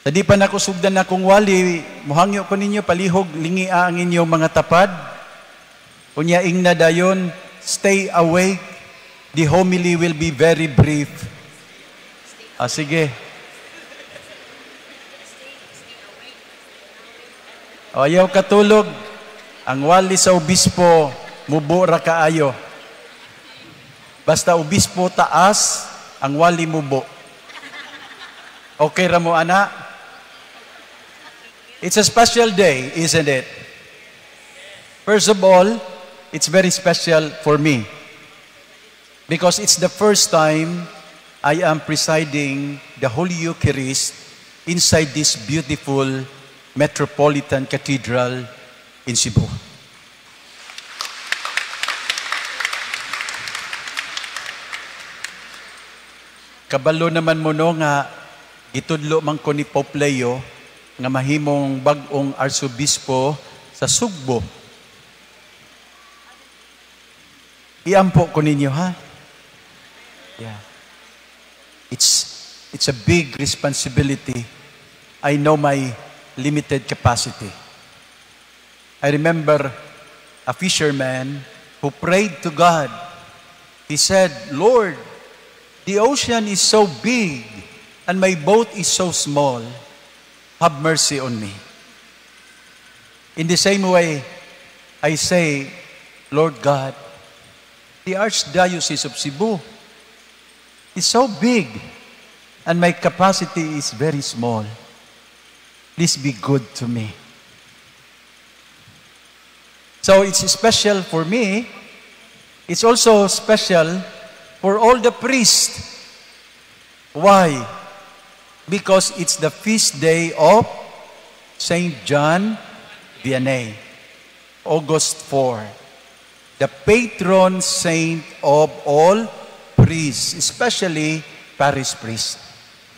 Sa di pa nakusugdan na kung wali, muhangyo ko ninyo, palihog, lingi ang inyong mga tapad. Kunya ingna dayon, stay awake. The homily will be very brief. Sige. Ayaw katulog. Ang wali sa obispo, mubo ra kaayo. Basta obispo taas, ang wali mubo. Okay ra mo, ana? It's a special day, isn't it? First of all, it's very special for me. Because it's the first time I am presiding the Holy Eucharist inside this beautiful Metropolitan Cathedral in Cebu. Kabalo naman mo no nga gitudlo man ko ni Pope Leo nga mahimong bag-ong arsobispo sa Sugbo. Iampo ko ninyo, ha? Yeah. It's a big responsibility. I know my limited capacity. I remember a fisherman who prayed to God. He said, Lord, the ocean is so big and my boat is so small. Have mercy on me. In the same way, I say, Lord God, the Archdiocese of Cebu is so big and my capacity is very small. Please be good to me. So it's special for me. It's also special for all the priests. Why? Because it's the feast day of Saint John Vianney, August 4. The patron saint of all priests, especially parish priests.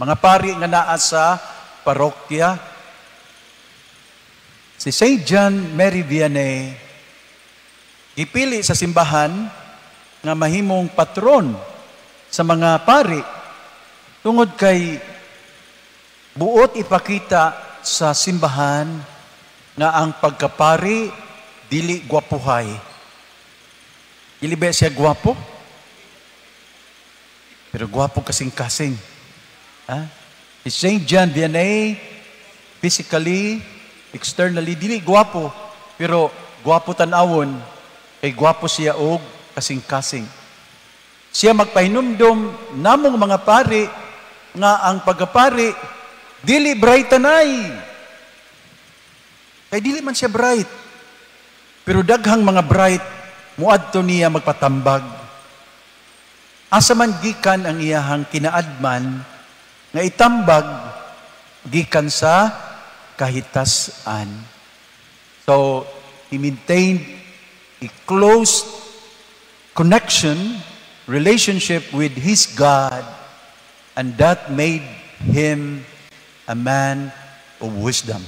Mga pari nga naa sa parokya. Si Saint John Mary Vianney, ipili sa simbahan nga mahimong patron sa mga pari tungod kay buot ipakita sa simbahan nga ang pagkapari dili gwapuhay. Dili ba siya gwapo? Pero gwapo kasing-kasing. Si Saint John Vianney, physically, externally, dili gwapo. Pero gwapo tanawon, kay gwapo siya og kasing-kasing. Siya magpahinumdom namong mga pari nga ang pagkapari dili bright tanay. Kay dili man siya bright. Pero daghang mga bright, muadto niya magpatambag. Asa man gikan ang iyahang kinaadman, nga itambag, gikan sa kahitasan. So, he maintained a close connection, relationship with his God, and that made him a man of wisdom.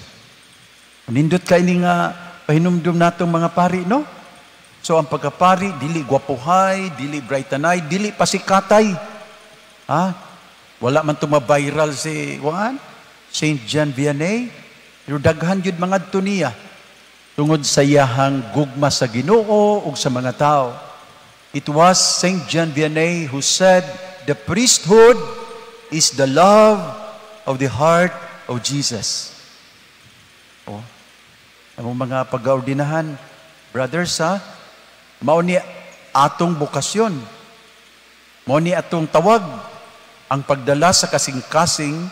Nindot kay ni nga pahinumdum natong mga pari, no? So ang pagkapari, dili gwapuhay, dili brightanay, dili pasikatay. Wala man viral si Saint John Vianney. Pero daghan yun mga tuniya tungod sa iyahang gugma sa Ginoo ug sa mga tao. It was Saint John Vianney who said, the priesthood is the love of the heart of Jesus. Ang mga pag-aordinahan, brothers, mao ni atong bukasyon. Mao ni atong tawag ang pagdala sa kasing-kasing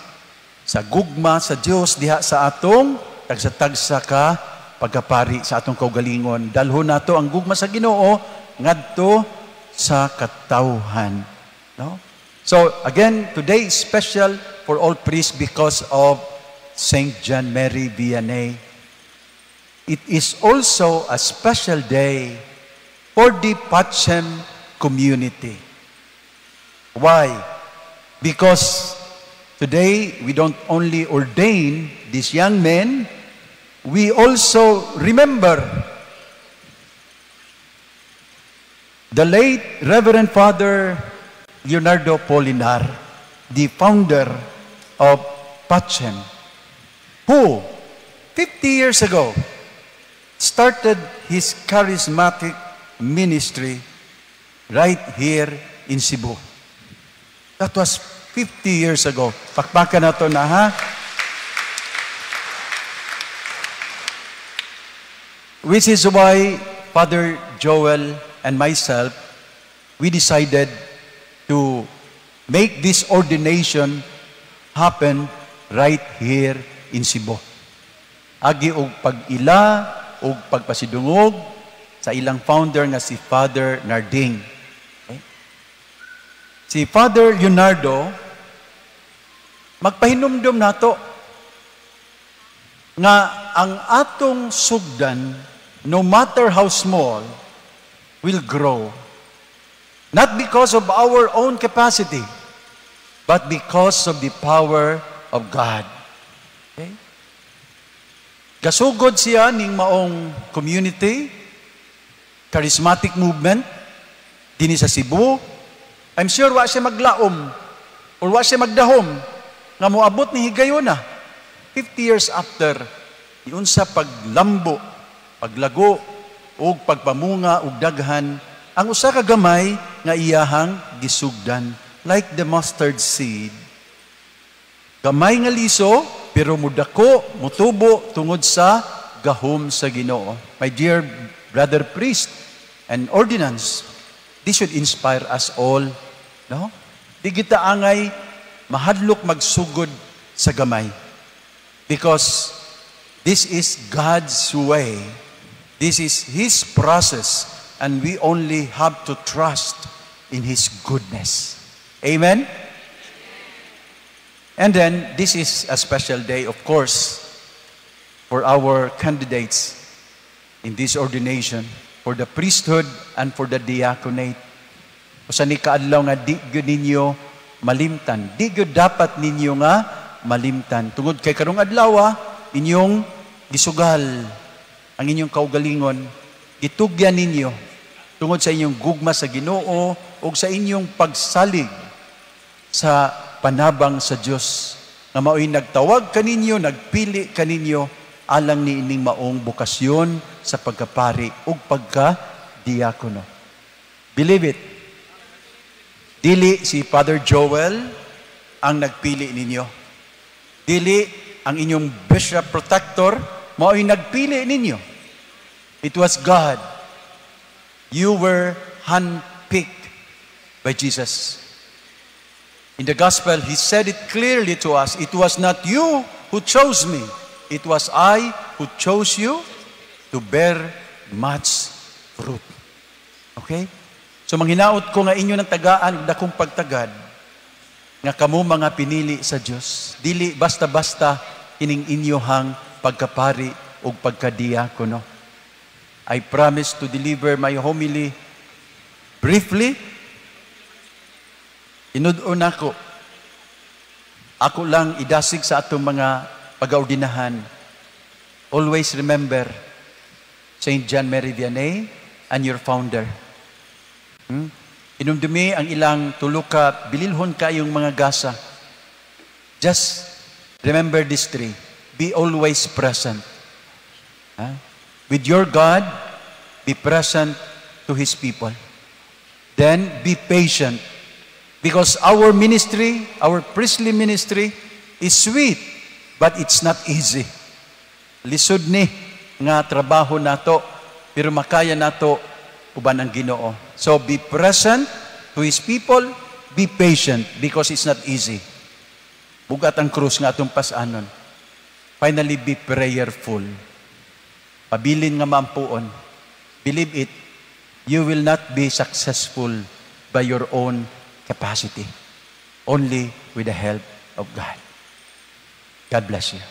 sa gugma sa Dios diha sa atong tagsa-tagsa ka pagkapari sa atong kaugalingon. Dalhon nato ang gugma sa Ginoo ngadto sa katawhan. No? So again, today is special for all priests because of Saint John Mary Vianney. It is also a special day for the Pacem community. Why? Because today we don't only ordain these young men, we also remember the late Reverend Father Leonardo Polinar, the founder of Pacem. who 50 years ago started his charismatic ministry right here in Cebu. That was 50 years ago. Pakpakan na to na, ha? Which is why Father Joel and myself, we decided to make this ordination happen right here in Cebu. Agi og pag-ila, og pagpasidungog sa ilang founder nga si Father Narding. Okay? Si Father Leonardo, magpahinumdum nato nga ang atong sugdan, no matter how small, will grow. Not because of our own capacity, but because of the power of God. Okay? Gasugod siya ning maong community, charismatic movement, dinhi sa Cebu. I'm sure wa siya maglaom, or wa siya magdahom, nga moabot ni higayon na. 50 years after, yun sa paglambo, paglago, o pagpamunga, o daghan, ang usa ka gamay nga iyahang gisugdan, like the mustard seed. Gamay nga liso, pero mudako, mutubo, tungod sa gahom sa Ginoo. My dear brother priest and ordinance, this should inspire us all. No? Di kita angay mahadlok magsugod sa gamay. Because this is God's way. This is His process. And we only have to trust in His goodness. Amen? And then, this is a special day, of course, for our candidates in this ordination, for the priesthood and for the diaconate. O sa nikaadlaw nga, di gyud ninyo malimtan. Di gyud dapat ninyo nga malimtan. Tungod kay karong adlaw, inyong gisugal ang inyong kaugalingon, gitugyan ninyo tungod sa inyong gugma sa Ginoo o sa inyong pagsalig sa panabang sa Dios nga mao'y nagtawag kaninyo, nagpili kaninyo alang ni ining maong bukasyon sa pagkapari ug pagka-diakono. Believe it. Dili si Father Joel ang nagpili ninyo. Dili ang inyong bishop protector mao'y nagpili ninyo. It was God. You were handpicked by Jesus. In the gospel, He said it clearly to us, it was not you who chose me. It was I who chose you to bear much fruit. Okay? So manghinaot ko nga inyo ng tagaan, dakong pagtagad, nga kamo mga pinili sa Diyos. Dili basta-basta ining inyohang pagkapari o pagkadiakono. I promise to deliver my homily briefly. Inud-on ako. Ako lang idasig sa atong mga pag-audinahan. Always remember St. John Mary Vianney and your founder. Inumdumi ang ilang tuluka, bililhon kayong mga gasa. Just remember this three. Be always present. With your God, be present to His people. Then, be patient. Because our ministry, our priestly ministry, is sweet, but it's not easy. Lisod ni nga trabaho nato, pero makaya nato uban ang Ginoo. So be present to His people, be patient, because it's not easy. Bugat ang krus nga atong pasanon. Finally, be prayerful. Pabilin nga maampuon. Believe it, you will not be successful by your own capacity. Only with the help of God. God bless you.